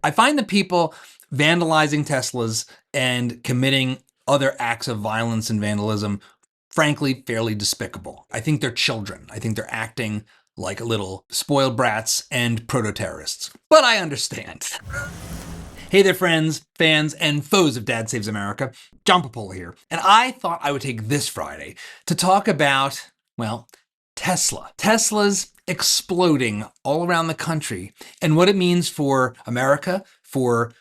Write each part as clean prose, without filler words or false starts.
I find the people vandalizing Teslas and committing other acts of violence and vandalism, frankly, fairly despicable. I think they're children. I think they're acting like little spoiled brats and proto-terrorists. But I understand. Hey there, friends, fans, and foes of Dad Saves America. John Papola here. And I thought I would take this Friday to talk about, well, Tesla. Tesla's exploding all around the country and what it means for America, for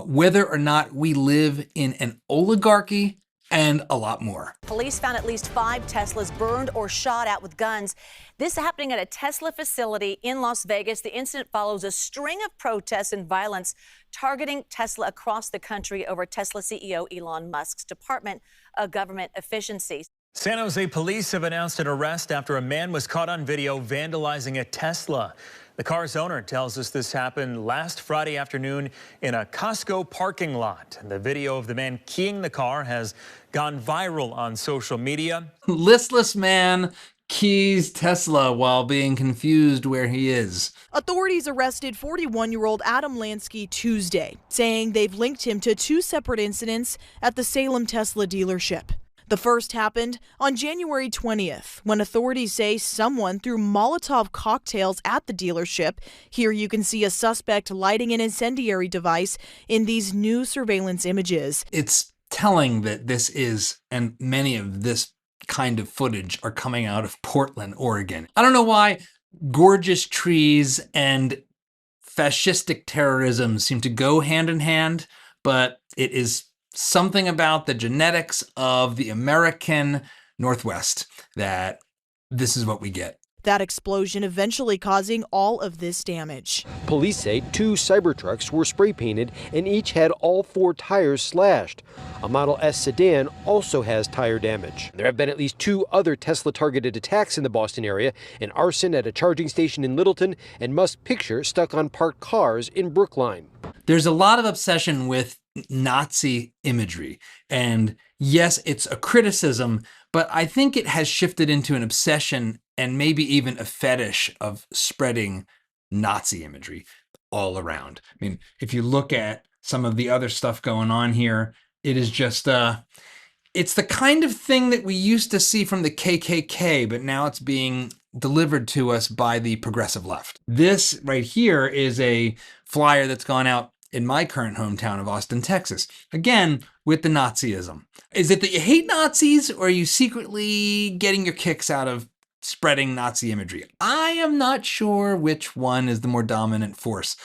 whether or not we live in an oligarchy, and a lot more. Police found at least 5 Teslas burned or shot at with guns. This happening at a Tesla facility in Las Vegas. The incident follows a string of protests and violence targeting Tesla across the country over Tesla CEO Elon Musk's Department of Government Efficiency. San Jose police have announced an arrest after a man was caught on video vandalizing a Tesla. The car's owner tells us this happened last Friday afternoon in a Costco parking lot. The video of the man keying the car has gone viral on social media. Listless man keys Tesla while being confused where he is. Authorities arrested 41-year-old Adam Lansky Tuesday, saying they've linked him to 2 separate incidents at the Salem Tesla dealership. The first happened on January 20th, when authorities say someone threw Molotov cocktails at the dealership. Here you can see a suspect lighting an incendiary device in these new surveillance images. It's telling that this is, and many of this kind of footage are coming out of Portland, Oregon. I don't know why gorgeous trees and fascistic terrorism seem to go hand in hand, but it is something about the genetics of the American Northwest that this is what we get. That explosion eventually causing all of this damage. Police say 2 Cybertrucks were spray painted and each had all 4 tires slashed. A Model S sedan also has tire damage. There have been at least 2 other Tesla-targeted attacks in the Boston area, an arson at a charging station in Littleton, and Musk's picture stuck on parked cars in Brookline. There's a lot of obsession with Nazi imagery. And yes, it's a criticism, but I think it has shifted into an obsession and maybe even a fetish of spreading Nazi imagery all around. I mean, if you look at some of the other stuff going on here, it is just, it's the kind of thing that we used to see from the KKK, but now it's being delivered to us by the progressive left. This right here is a flyer that's gone out in my current hometown of Austin, Texas. Again, with the Nazism. Is it that you hate Nazis, or are you secretly getting your kicks out of spreading Nazi imagery? I am not sure which one is the more dominant force.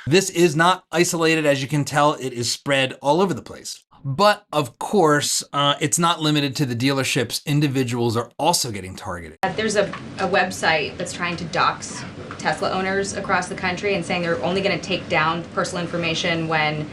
This is not isolated, as you can tell. It is spread all over the place. But of course, it's not limited to the dealerships. Individuals are also getting targeted. There's a website that's trying to dox Tesla owners across the country and saying they're only going to take down personal information when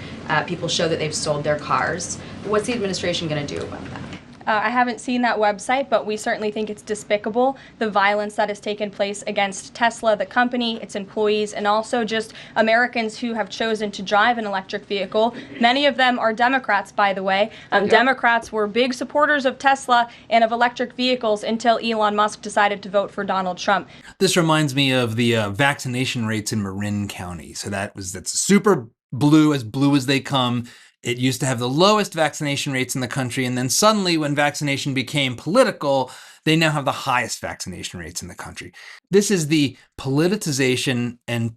people show that they've sold their cars. What's the administration going to do about that? I haven't seen that website, but we certainly think it's despicable, the violence that has taken place against Tesla, the company, its employees, and also just Americans who have chosen to drive an electric vehicle. Many of them are Democrats, by the way. Democrats were big supporters of Tesla and of electric vehicles until Elon Musk decided to vote for Donald Trump. This reminds me of the vaccination rates in Marin County. So that's super blue as they come. It used to have the lowest vaccination rates in the country, and then suddenly when vaccination became political, they now have the highest vaccination rates in the country. This is the politicization and,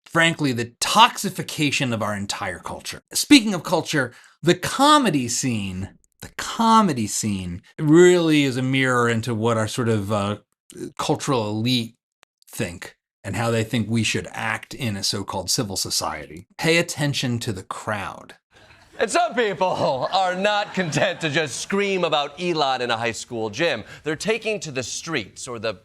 frankly, the toxification of our entire culture. Speaking of culture, the comedy scene really is a mirror into what our sort of cultural elite think and how they think we should act in a so-called civil society. Pay attention to the crowd. And some people are not content to just scream about Elon in a high school gym. They're taking to the streets or the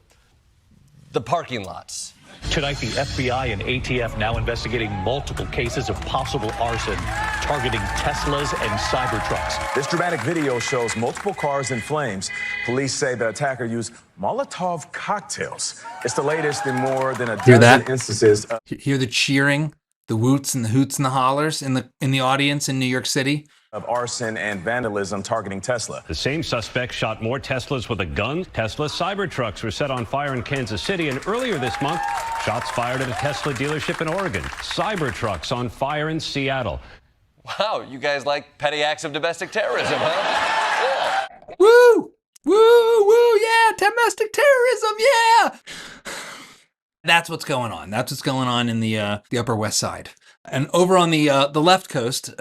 parking lots. Tonight, the FBI and ATF now investigating multiple cases of possible arson targeting Teslas and Cybertrucks. This dramatic video shows multiple cars in flames. Police say the attacker used Molotov cocktails. It's the latest in more than a dozen instances. Hear the cheering the woots and the hoots and the hollers in the audience in New York City. Of arson and vandalism targeting Tesla. The same suspect shot more Teslas with a gun. Tesla Cybertrucks were set on fire in Kansas City, and earlier this month, shots fired at a Tesla dealership in Oregon. Cybertrucks on fire in Seattle. Wow, you guys like petty acts of domestic terrorism, huh? Cool. Woo! Woo! Woo! Yeah! Domestic terrorism! Yeah! That's what's going on. That's what's going on in the Upper West Side. And over on the left coast,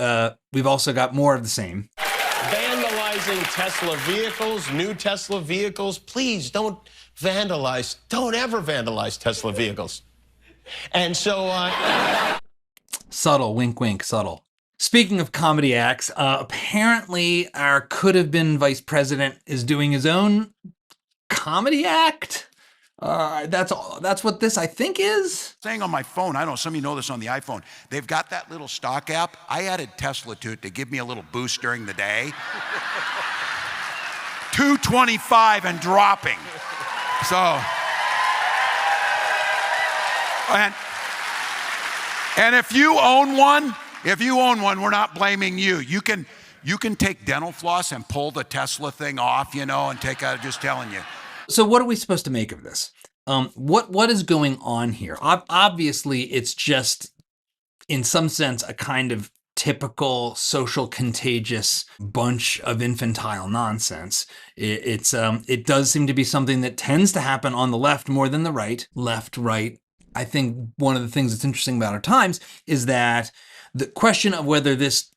we've also got more of the same. Vandalizing Tesla vehicles, new Tesla vehicles. Please don't vandalize. Don't ever vandalize Tesla vehicles. And so... Subtle, wink, wink, subtle. Speaking of comedy acts, apparently our could-have-been vice president is doing his own comedy act. That's what this, I think, is. Saying on my phone, I don't know, some of you know this on the iPhone, they've got that little stock app. I added Tesla to it to give me a little boost during the day. 225 and dropping. So, and if you own one, we're not blaming you. You can take dental floss and pull the Tesla thing off, and take out, just telling you. So what are we supposed to make of this? What is going on here? Obviously, it's just, in some sense, a kind of typical social contagious bunch of infantile nonsense. It does seem to be something that tends to happen on the left more than the right. Left, right. I think one of the things that's interesting about our times is that the question of whether this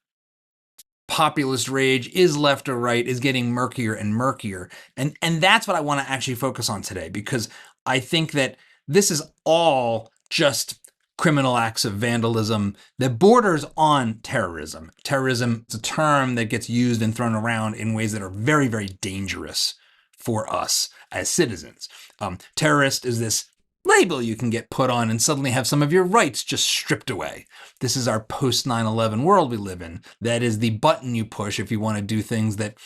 populist rage is left or right is getting murkier and murkier. And that's what I want to actually focus on today, because I think that this is all just criminal acts of vandalism that borders on terrorism. Terrorism is a term that gets used and thrown around in ways that are very, very dangerous for us as citizens. Terrorist is this label you can get put on and suddenly have some of your rights just stripped away. This is our post 9/11 world we live in. That is the button you push if you want to do things that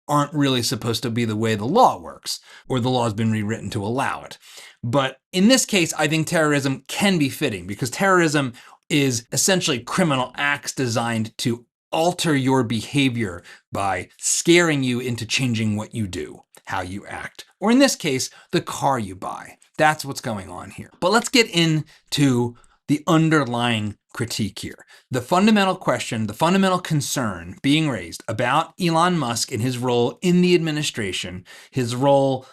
aren't really supposed to be the way the law works, or the law has been rewritten to allow it. But in this case, I think terrorism can be fitting, because terrorism is essentially criminal acts designed to alter your behavior by scaring you into changing what you do, how you act, or in this case, the car you buy. That's what's going on here. But let's get into the underlying critique here. The fundamental question, the fundamental concern being raised about Elon Musk and his role in the administration, his role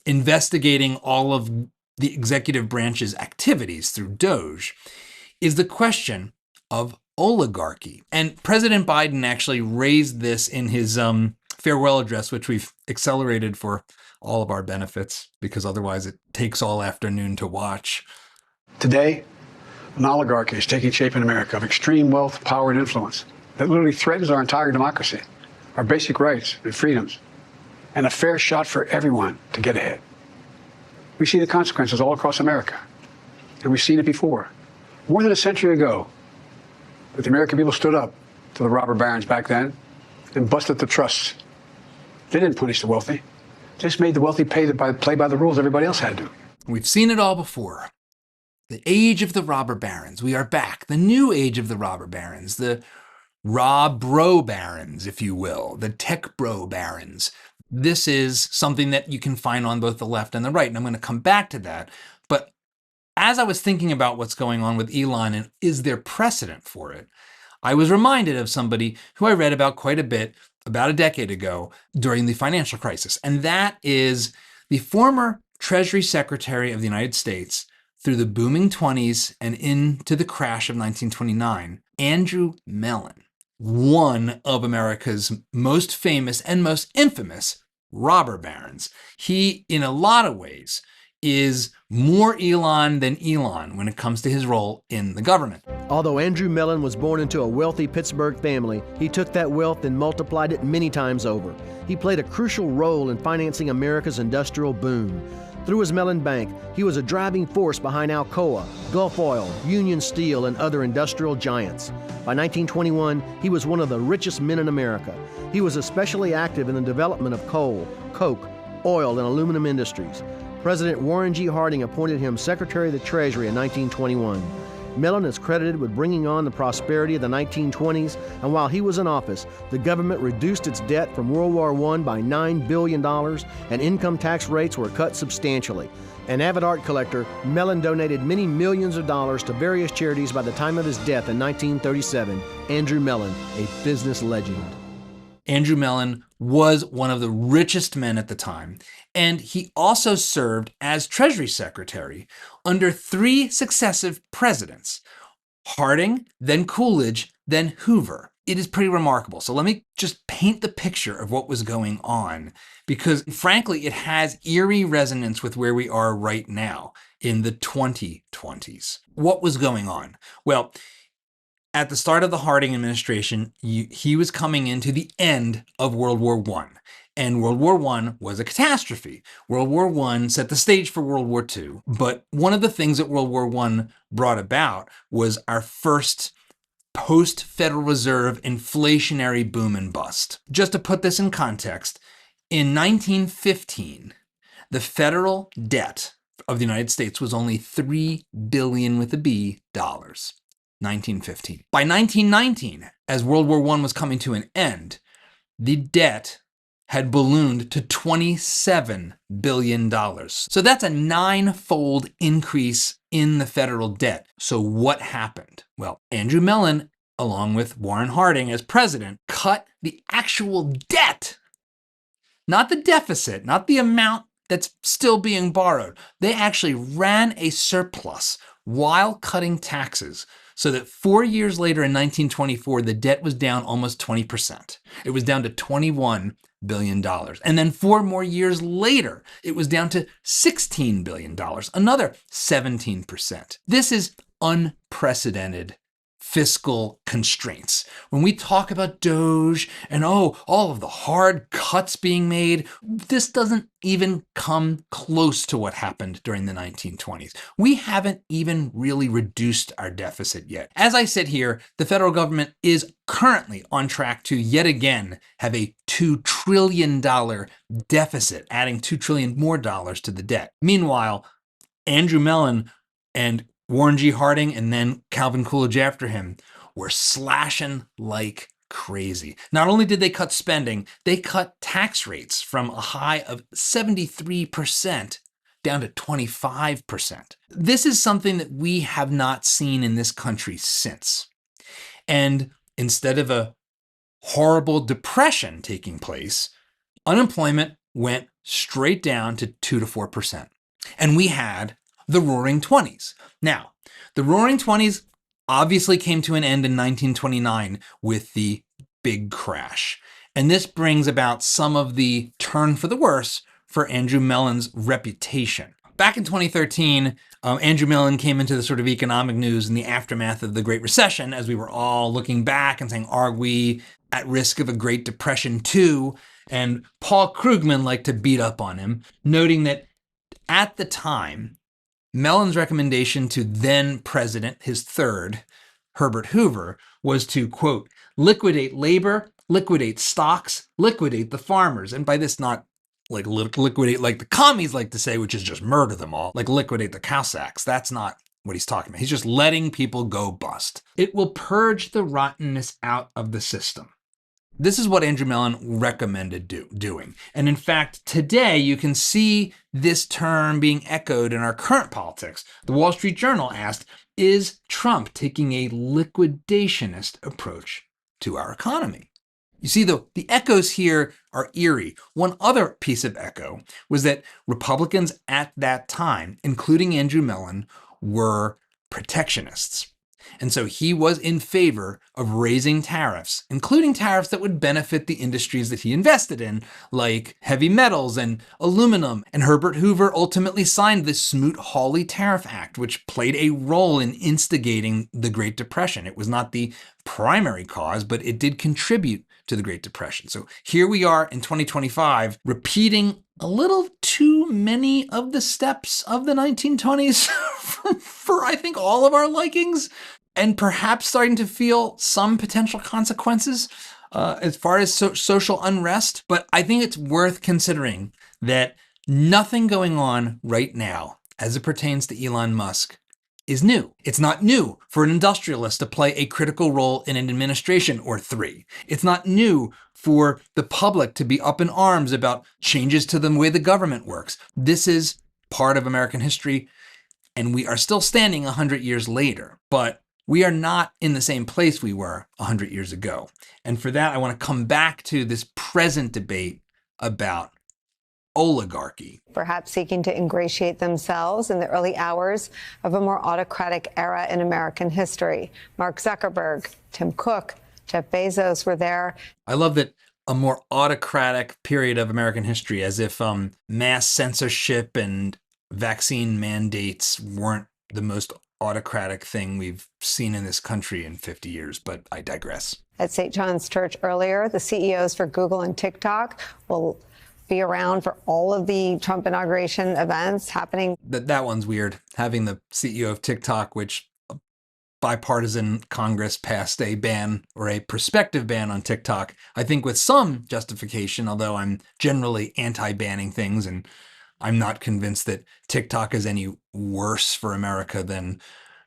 investigating all of the executive branch's activities through DOGE, is the question of oligarchy. And President Biden actually raised this in his farewell address, which we've accelerated for all of our benefits, because otherwise it takes all afternoon to watch. Today, an oligarchy is taking shape in America of extreme wealth, power, and influence that literally threatens our entire democracy, our basic rights and freedoms, and a fair shot for everyone to get ahead. We see the consequences all across America, and we've seen it before. More than a century ago, the American people stood up to the robber barons back then and busted the trusts. They didn't punish the wealthy. They just made the wealthy play by the rules everybody else had to. We've seen it all before. The age of the robber barons. We are back. The new age of the robber barons. The Rob Bro barons, if you will. The tech bro barons. This is something that you can find on both the left and the right, and I'm going to come back to that. But as I was thinking about what's going on with Elon and is there precedent for it, I was reminded of somebody who I read about quite a bit about a decade ago during the financial crisis. And that is the former Treasury Secretary of the United States through the booming 20s and into the crash of 1929, Andrew Mellon, one of America's most famous and most infamous robber barons. He, in a lot of ways, is more Elon than Elon when it comes to his role in the government. Although Andrew Mellon was born into a wealthy Pittsburgh family, he took that wealth and multiplied it many times over. He played a crucial role in financing America's industrial boom. Through his Mellon Bank, he was a driving force behind Alcoa, Gulf Oil, Union Steel, and other industrial giants. By 1921, he was one of the richest men in America. He was especially active in the development of coal, coke, oil, and aluminum industries. President Warren G. Harding appointed him Secretary of the Treasury in 1921. Mellon is credited with bringing on the prosperity of the 1920s, and while he was in office, the government reduced its debt from World War I by $9 billion, and income tax rates were cut substantially. An avid art collector, Mellon donated many millions of dollars to various charities by the time of his death in 1937. Andrew Mellon, a business legend. Andrew Mellon was one of the richest men at the time, and he also served as Treasury Secretary under 3 successive presidents: Harding, then Coolidge, then Hoover. It is pretty remarkable. So let me just paint the picture of what was going on, because frankly, it has eerie resonance with where we are right now in the 2020s. What was going on? Well, at the start of the Harding administration, he was coming into the end of World War I. And World War I was a catastrophe. World War I set the stage for World War II. But one of the things that World War I brought about was our first post-Federal Reserve inflationary boom and bust. Just to put this in context, in 1915, the federal debt of the United States was only $3 billion with a B dollars. 1915. By 1919, as World War I was coming to an end, the debt had ballooned to $27 billion. So that's a 9-fold increase in the federal debt. So what happened? Well, Andrew Mellon, along with Warren Harding as president, cut the actual debt, not the deficit, not the amount that's still being borrowed. They actually ran a surplus while cutting taxes, so that 4 years later in 1924, the debt was down almost 20%. It was down to $21 billion. And then 4 more years later, it was down to $16 billion, another 17%. This is unprecedented fiscal constraints. When we talk about DOGE and all of the hard cuts being made, this doesn't even come close to what happened during the 1920s. We haven't even really reduced our deficit yet. As I sit here, the federal government is currently on track to yet again have a $2 trillion deficit, adding $2 trillion more dollars to the debt. Meanwhile, Andrew Mellon and Warren G. Harding and then Calvin Coolidge after him were slashing like crazy. Not only did they cut spending, they cut tax rates from a high of 73% down to 25%. This is something that we have not seen in this country since. And instead of a horrible depression taking place, unemployment went straight down to 2 to 4%. And we had the Roaring 20s. Now, the Roaring 20s obviously came to an end in 1929 with the big crash. And this brings about some of the turn for the worse for Andrew Mellon's reputation. Back in 2013, Andrew Mellon came into the sort of economic news in the aftermath of the Great Recession, as we were all looking back and saying, are we at risk of a Great Depression too? And Paul Krugman liked to beat up on him, noting that at the time, Mellon's recommendation to then president, his third, Herbert Hoover, was to, quote, liquidate labor, liquidate stocks, liquidate the farmers. And by this, not like liquidate like the commies like to say, which is just murder them all, like liquidate the Cossacks. That's not what he's talking about. He's just letting people go bust. It will purge the rottenness out of the system. This is what Andrew Mellon recommended doing. And in fact, today you can see this term being echoed in our current politics. The Wall Street Journal asked, is Trump taking a liquidationist approach to our economy? You see, the echoes here are eerie. One other piece of echo was that Republicans at that time, including Andrew Mellon, were protectionists. And so he was in favor of raising tariffs, including tariffs that would benefit the industries that he invested in, like heavy metals and aluminum. And Herbert Hoover ultimately signed the Smoot-Hawley Tariff Act, which played a role in instigating the Great Depression. It was not the primary cause, but it did contribute to the Great Depression. So here we are in 2025, repeating a little too many of the steps of the 1920s for I think all of our likings, and perhaps starting to feel some potential consequences as far as social unrest. But I think it's worth considering that nothing going on right now as it pertains to Elon Musk is new. It's not new for an industrialist to play a critical role in an administration or three. It's not new for the public to be up in arms about changes to the way the government works. This is part of American history, and we are still standing 100 years later. But we are not in the same place we were 100 years ago. And for that, I want to come back to this present debate about oligarchy. Perhaps seeking to ingratiate themselves in the early hours of a more autocratic era in American history. Mark Zuckerberg, Tim Cook, Jeff Bezos were there. I love that a more autocratic period of American history, as if mass censorship and vaccine mandates weren't the most autocratic thing we've seen in this country in 50 years, but I digress. At St. John's Church earlier, the CEOs for Google and TikTok will be around for all of the Trump inauguration events happening. That one's weird. Having the CEO of TikTok, which bipartisan Congress passed a ban or a prospective ban on TikTok, I think with some justification, although I'm generally anti-banning things, and I'm not convinced that TikTok is any worse for America than,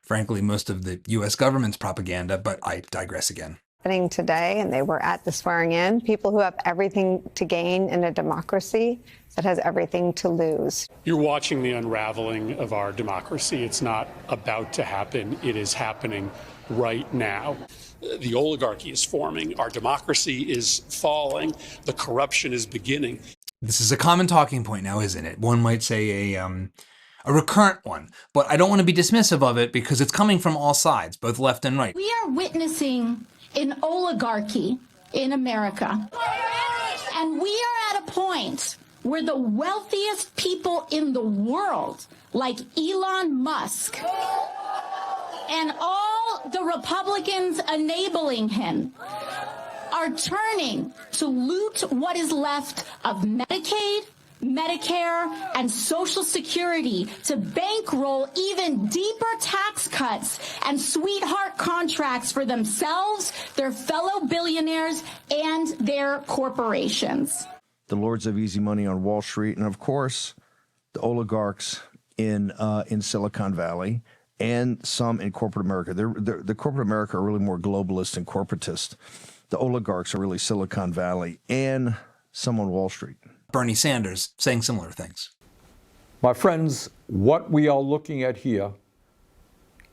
frankly, most of the U.S. government's propaganda, but I digress again. Happening today, and they were at the swearing in, people who have everything to gain in a democracy that has everything to lose. You're watching the unraveling of our democracy. It's not about to happen. It is happening right now. The oligarchy is forming. Our democracy is falling. The corruption is beginning. This is a common talking point now, isn't it? One might say a recurrent one, but I don't want to be dismissive of it because it's coming from all sides, both left and right. We are witnessing an oligarchy in America. And we are at a point where the wealthiest people in the world, like Elon Musk, and all the Republicans enabling him, are turning to loot what is left of Medicaid, Medicare, and Social Security to bankroll even deeper tax cuts and sweetheart contracts for themselves, their fellow billionaires, and their corporations. The lords of easy money on Wall Street, and of course, the oligarchs in Silicon Valley, and some in corporate America. The corporate America are really more globalist and corporatist. The oligarchs are really Silicon Valley and some on Wall Street. Bernie Sanders saying similar things. My friends, what we are looking at here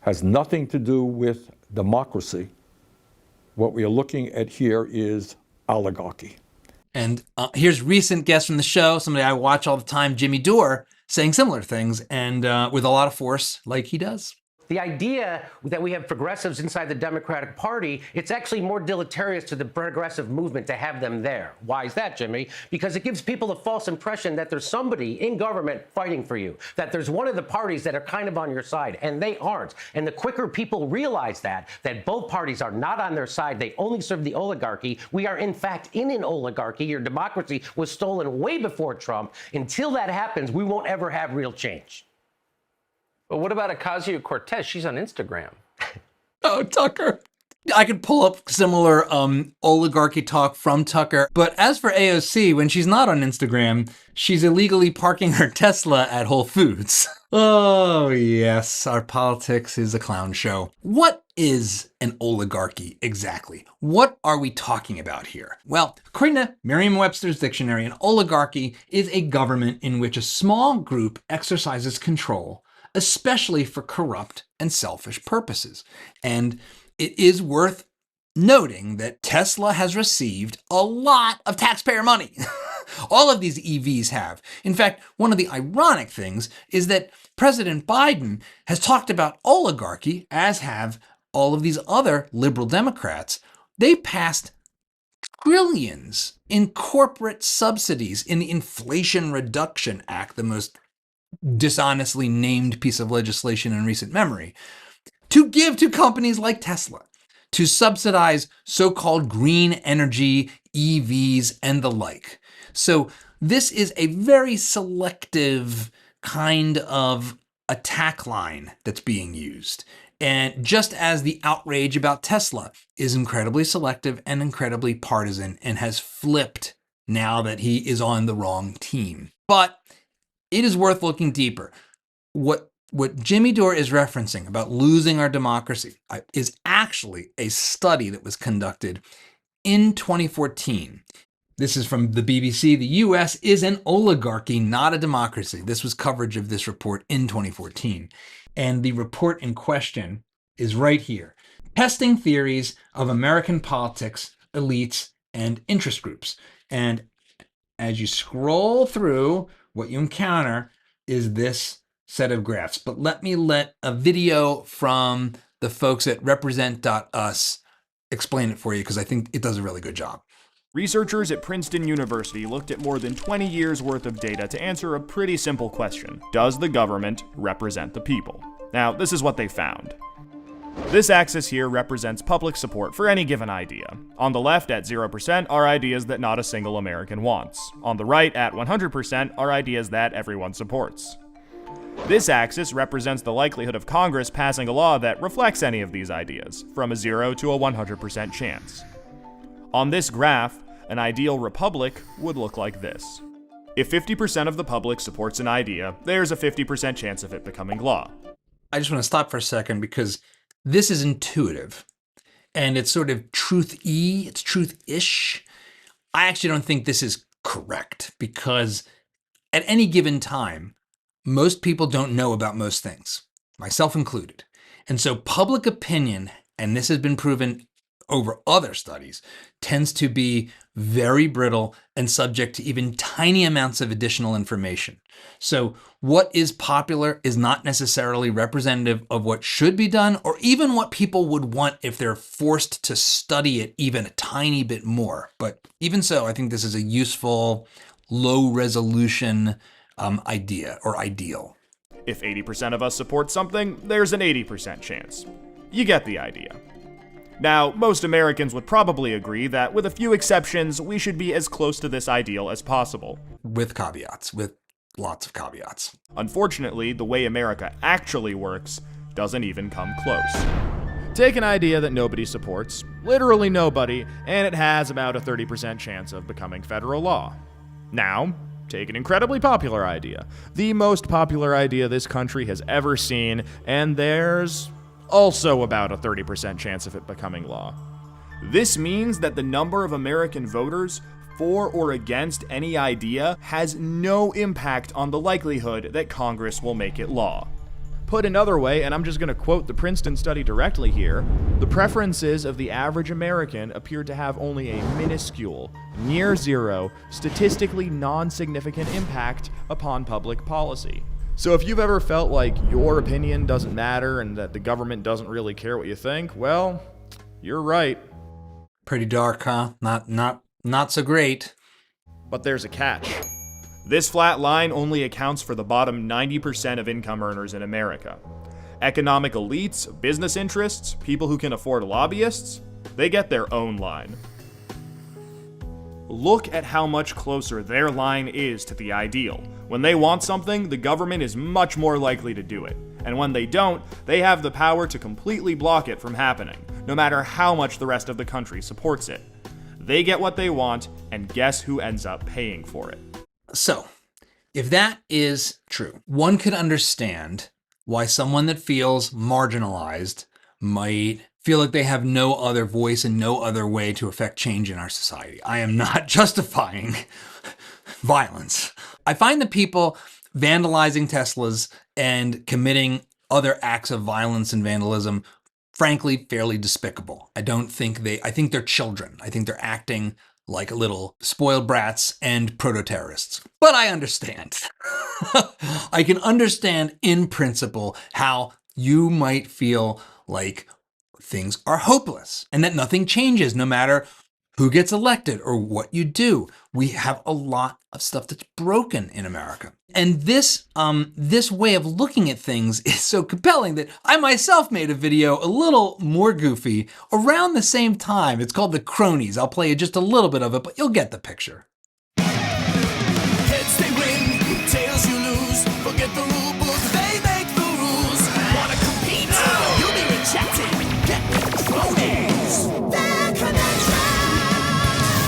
has nothing to do with democracy. What we are looking at here is oligarchy. And here's recent guest from the show, somebody I watch all the time, Jimmy Dore, saying similar things and with a lot of force like he does. The idea that we have progressives inside the Democratic Party, it's actually more deleterious to the progressive movement to have them there. Why is that, Jimmy? Because it gives people a false impression that there's somebody in government fighting for you, that there's one of the parties that are kind of on your side, and they aren't. And the quicker people realize that both parties are not on their side, they only serve the oligarchy, we are in fact in an oligarchy. Your democracy was stolen way before Trump. Until that happens, we won't ever have real change. But what about Ocasio-Cortez? She's on Instagram. Oh, Tucker. I could pull up similar oligarchy talk from Tucker. But as for AOC, when she's not on Instagram, she's illegally parking her Tesla at Whole Foods. Oh, yes, our politics is a clown show. What is an oligarchy exactly? What are we talking about here? Well, according to Merriam-Webster's dictionary, an oligarchy is a government in which a small group exercises control, especially for corrupt and selfish purposes. And it is worth noting that Tesla has received a lot of taxpayer money. All of these EVs have. In fact, one of the ironic things is that President Biden has talked about oligarchy, as have all of these other liberal Democrats. They passed trillions in corporate subsidies in the Inflation Reduction Act, the most dishonestly named piece of legislation in recent memory, to give to companies like Tesla to subsidize so-called green energy, EVs, and the like. So this is a very selective kind of attack line that's being used. And just as the outrage about Tesla is incredibly selective and incredibly partisan and has flipped now that he is on the wrong team. But it is worth looking deeper. What What Jimmy Dore is referencing about losing our democracy is actually a study that was conducted in 2014. This is from the BBC. The U.S. is an oligarchy, not a democracy. This was coverage of this report in 2014. And the report in question is right here. Testing theories of American politics, elites, and interest groups. And as you scroll through, what you encounter is this set of graphs. But let me let a video from the folks at represent.us explain it for you, because I think it does a really good job. Researchers at Princeton University looked at more than 20 years worth of data to answer a pretty simple question. Does the government represent the people? Now, this is what they found. This axis here represents public support for any given idea. On the left at 0% are ideas that not a single American wants. On the right at 100% are ideas that everyone supports. This axis represents the likelihood of Congress passing a law that reflects any of these ideas, from a 0 to a 100% chance. On this graph, an ideal republic would look like this. If 50% of the public supports an idea, there's a 50% chance of it becoming law. I just want to stop for a second because this is intuitive and it's sort of truth-y, it's truth-ish. I actually don't think this is correct because at any given time, most people don't know about most things, myself included. And so public opinion, and this has been proven over other studies, tends to be very brittle and subject to even tiny amounts of additional information. So what is popular is not necessarily representative of what should be done or even what people would want if they're forced to study it even a tiny bit more. But even so, I think this is a useful, low resolution idea or ideal. If 80% of us support something, there's an 80% chance. You get the idea. Now, most Americans would probably agree that, with a few exceptions, we should be as close to this ideal as possible. With caveats, with lots of caveats. Unfortunately, the way America actually works doesn't even come close. Take an idea that nobody supports, literally nobody, and it has about a 30% chance of becoming federal law. Now, take an incredibly popular idea, the most popular idea this country has ever seen, and there's also about a 30% chance of it becoming law. This means that the number of American voters for or against any idea has no impact on the likelihood that Congress will make it law. Put another way, and I'm just going to quote the Princeton study directly here, the preferences of the average American appear to have only a minuscule, near zero, statistically non-significant impact upon public policy. So if you've ever felt like your opinion doesn't matter and that the government doesn't really care what you think, well, you're right. Pretty dark, huh? Not so great. But there's a catch. This flat line only accounts for the bottom 90% of income earners in America. Economic elites, business interests, people who can afford lobbyists, they get their own line. Look at how much closer their line is to the ideal. When they want something, the government is much more likely to do it. And when they don't, they have the power to completely block it from happening, no matter how much the rest of the country supports it. They get what they want, and guess who ends up paying for it? So, if that is true, one could understand why someone that feels marginalized might feel like they have no other voice and no other way to affect change in our society. I am not justifying violence. I find the people vandalizing Teslas and committing other acts of violence and vandalism, frankly, fairly despicable. I think they're children. I think they're acting like little spoiled brats and proto-terrorists. But I understand. I can understand in principle how you might feel like things are hopeless and that nothing changes no matter who gets elected or what you do. We have a lot of stuff that's broken in America. And this way of looking at things is so compelling that I myself made a video a little more goofy around the same time. It's called The Cronies. I'll play you just a little bit of it, but you'll get the picture. Heads they win, tails you lose. Forget the rule book, they make the rules. Wanna compete? You'll be rejected. Get with the cronies. The connection.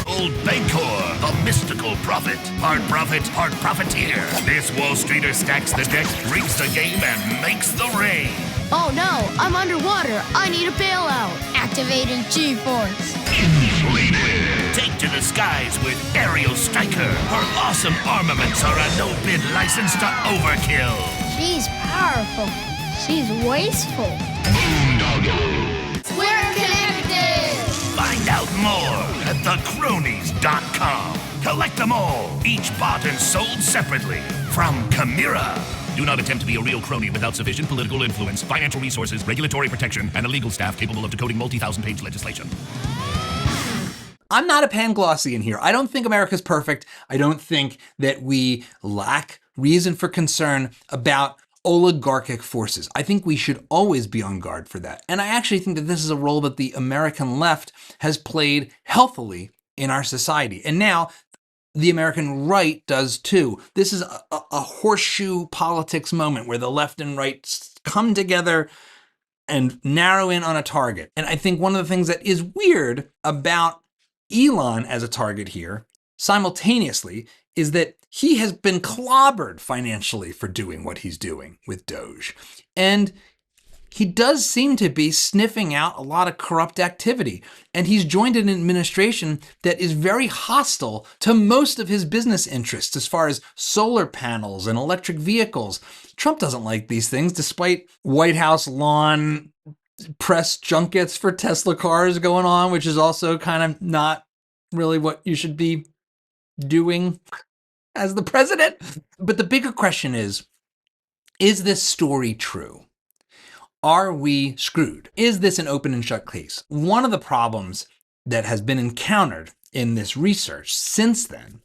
Old Bancor, the mystical all profit, part profiteer. This Wall Streeter stacks the deck, rigs the game, and makes the rain. Oh no, I'm underwater. I need a bailout. Activating G-Force. Take to the skies with Aerial Striker. Her awesome armaments are a no-bid license to overkill. She's powerful. She's wasteful. We're connected! Find out more at thecronies.com. Collect them all, each bought and sold separately from Chimera. Do not attempt to be a real crony without sufficient political influence, financial resources, regulatory protection, and a legal staff capable of decoding multi-thousand-page legislation. I'm not a Panglossian here. I don't think America's perfect. I don't think that we lack reason for concern about oligarchic forces. I think we should always be on guard for that. And I actually think that this is a role that the American left has played healthily in our society. And now the American right does too. This is a horseshoe politics moment where the left and right come together and narrow in on a target. And I think one of the things that is weird about Elon as a target here, simultaneously, is that he has been clobbered financially for doing what he's doing with DOGE. And he does seem to be sniffing out a lot of corrupt activity. And he's joined an administration that is very hostile to most of his business interests as far as solar panels and electric vehicles. Trump doesn't like these things, despite White House lawn press junkets for Tesla cars going on, which is also kind of not really what you should be doing as the president. But the bigger question is this story true? Are we screwed? Is this an open and shut case? One of the problems that has been encountered in this research since then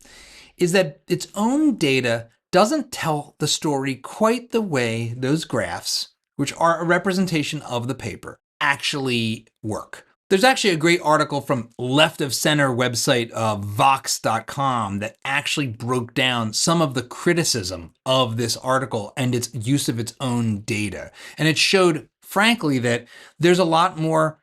is that its own data doesn't tell the story quite the way those graphs, which are a representation of the paper, actually work. There's actually a great article from left of center website Vox.com that actually broke down some of the criticism of this article and its use of its own data. And it showed, frankly, that there's a lot more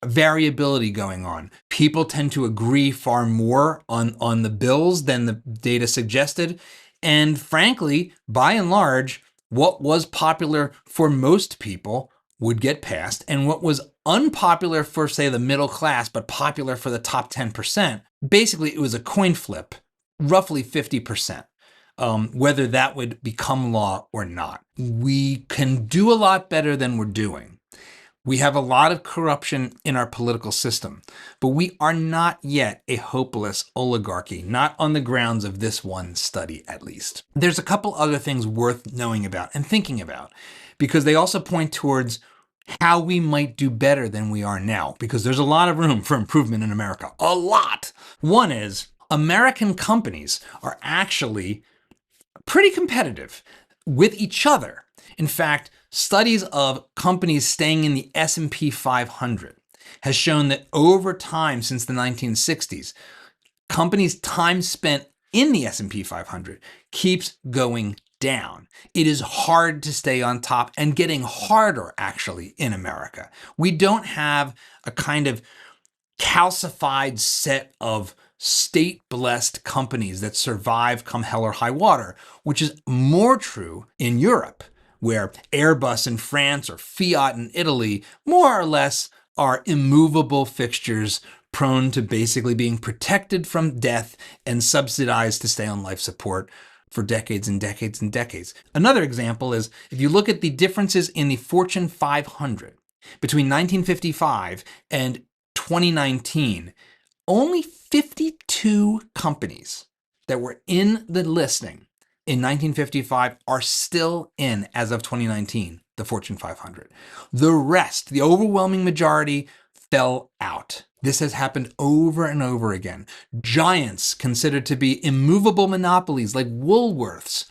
variability going on. People tend to agree far more on the bills than the data suggested. And frankly, by and large, what was popular for most people would get passed, and what was unpopular for, say, the middle class, but popular for the top 10%, basically it was a coin flip, roughly 50%, whether that would become law or not. We can do a lot better than we're doing. We have a lot of corruption in our political system, but we are not yet a hopeless oligarchy, not on the grounds of this one study, at least. There's a couple other things worth knowing about and thinking about, because they also point towards how we might do better than we are now, because there's a lot of room for improvement in America. A lot. One is American companies are actually pretty competitive with each other. In fact, studies of companies staying in the S&P 500 has shown that over time since the 1960s, companies' time spent in the S&P 500 keeps going down. It is hard to stay on top, and getting harder actually in America. We don't have a kind of calcified set of state-blessed companies that survive come hell or high water, which is more true in Europe, where Airbus in France or Fiat in Italy more or less are immovable fixtures prone to basically being protected from death and subsidized to stay on life support for decades and decades and decades. Another example is if you look at the differences in the Fortune 500 between 1955 and 2019, only 52 companies that were in the listing in 1955 are still in, as of 2019, the Fortune 500. The rest, the overwhelming majority, fell out. This has happened over and over again. Giants considered to be immovable monopolies like Woolworths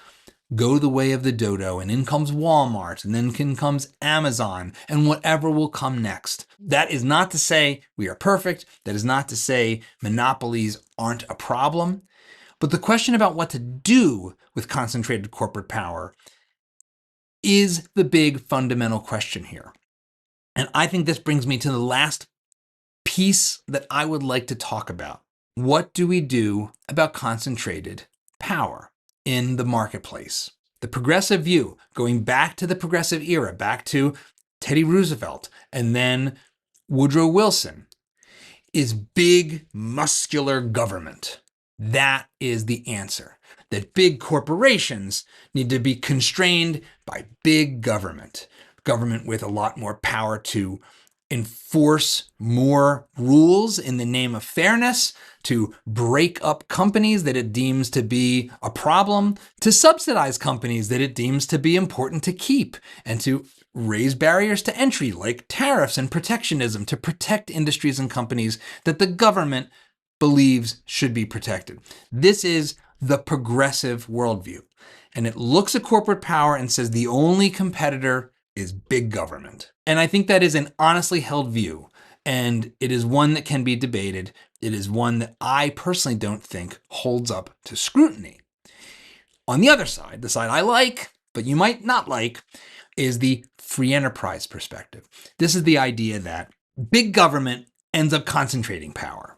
go the way of the dodo, and in comes Walmart, and then in comes Amazon, and whatever will come next. That is not to say we are perfect. That is not to say monopolies aren't a problem. But the question about what to do with concentrated corporate power is the big fundamental question here. And I think this brings me to the last piece that I would like to talk about what do we do about concentrated power in the marketplace? The progressive view, going back to the progressive era, back to Teddy Roosevelt and then Woodrow Wilson, is big, muscular government. That is the answer. That big corporations need to be constrained by big government. Government with a lot more power to enforce more rules in the name of fairness, to break up companies that it deems to be a problem, to subsidize companies that it deems to be important to keep, and to raise barriers to entry like tariffs and protectionism to protect industries and companies that the government believes should be protected. This is the progressive worldview. And it looks at corporate power and says the only competitor is big government. And I think that is an honestly held view. And it is one that can be debated. It is one that I personally don't think holds up to scrutiny. On the other side, the side I like, but you might not like, is the free enterprise perspective. This is the idea that big government ends up concentrating power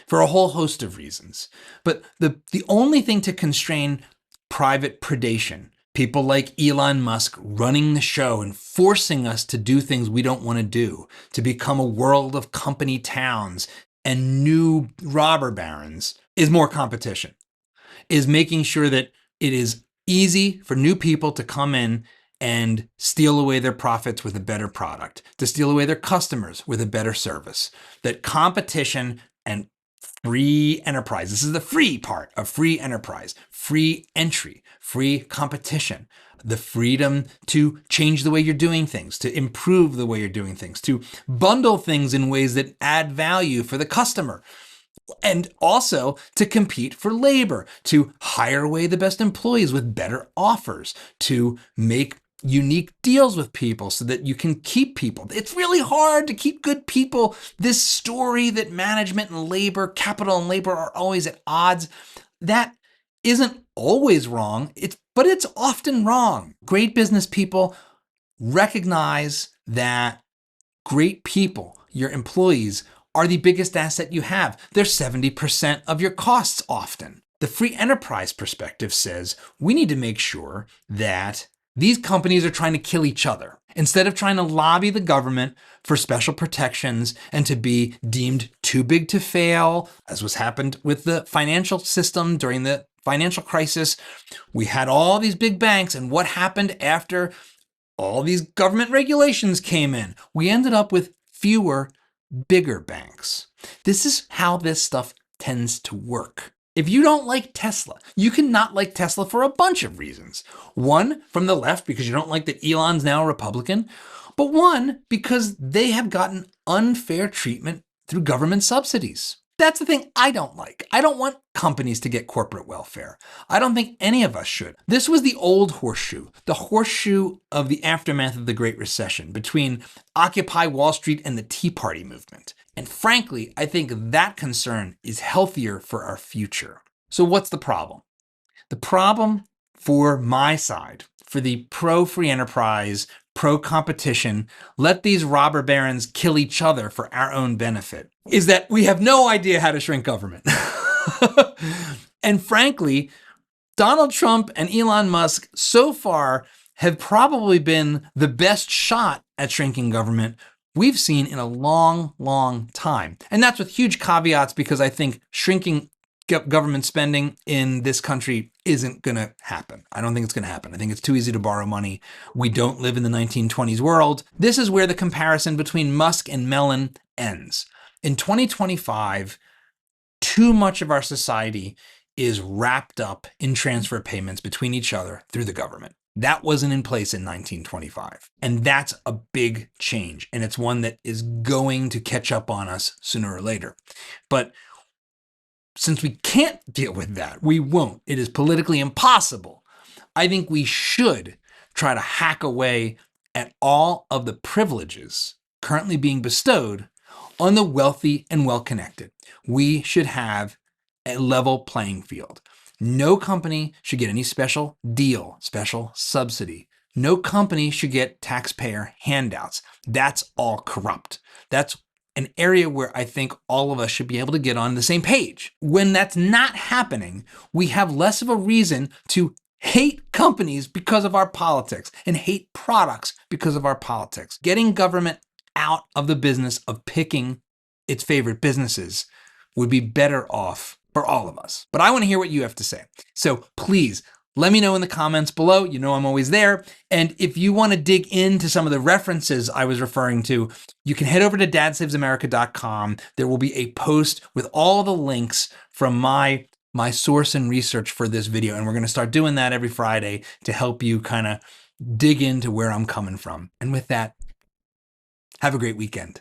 for a whole host of reasons. But the only thing to constrain private predation, people like Elon Musk running the show and forcing us to do things we don't want to do, to become a world of company towns and new robber barons, is more competition, is making sure that it is easy for new people to come in and steal away their profits with a better product, to steal away their customers with a better service. That competition and free enterprise, this is the free part of free enterprise, free entry, free competition, the freedom to change the way you're doing things, to improve the way you're doing things, to bundle things in ways that add value for the customer. And also to compete for labor, to hire away the best employees with better offers, to make unique deals with people so that you can keep people. It's really hard to keep good people. This story that management and labor, capital and labor are always at odds, that isn't always wrong, but it's often wrong. Great business people recognize that great people, your employees, are the biggest asset you have. They're 70% of your costs often. The free enterprise perspective says we need to make sure that these companies are trying to kill each other. Instead of trying to lobby the government for special protections and to be deemed too big to fail, as was happened with the financial system during the financial crisis, we had all these big banks, and what happened after all these government regulations came in? We ended up with fewer, bigger banks. This is how this stuff tends to work. If you don't like Tesla, you can not like Tesla for a bunch of reasons. One, from the left, because you don't like that Elon's now a Republican, but one, because they have gotten unfair treatment through government subsidies. That's the thing I don't like. I don't want companies to get corporate welfare. I don't think any of us should. This was the old horseshoe, the horseshoe of the aftermath of the Great Recession between Occupy Wall Street and the Tea Party movement. And frankly, I think that concern is healthier for our future. So what's the problem? The problem for my side, for the pro-free enterprise, pro-competition, let these robber barons kill each other for our own benefit, is that we have no idea how to shrink government. And frankly, Donald Trump and Elon Musk so far have probably been the best shot at shrinking government we've seen in a long, long time. And that's with huge caveats, because I think shrinking government spending in this country isn't going to happen. I don't think it's going to happen. I think it's too easy to borrow money. We don't live in the 1920s world. This is where the comparison between Musk and Mellon ends. In 2025, too much of our society is wrapped up in transfer payments between each other through the government. That wasn't in place in 1925. And that's a big change. And it's one that is going to catch up on us sooner or later. But since we can't deal with that, we won't. It is politically impossible. I think we should try to hack away at all of the privileges currently being bestowed on the wealthy and well-connected. We should have a level playing field. No company should get any special deal, special subsidy. No company should get taxpayer handouts. That's all corrupt. That's an area where I think all of us should be able to get on the same page. When that's not happening, we have less of a reason to hate companies because of our politics and hate products because of our politics. Getting government out of the business of picking its favorite businesses would be better off for all of us. But I want to hear what you have to say. So please let me know in the comments below. You know I'm always there. And if you want to dig into some of the references I was referring to, you can head over to dadssavesamerica.com. There will be a post with all the links from my source and research for this video. And we're going to start doing that every Friday to help you kind of dig into where I'm coming from. And with that, have a great weekend.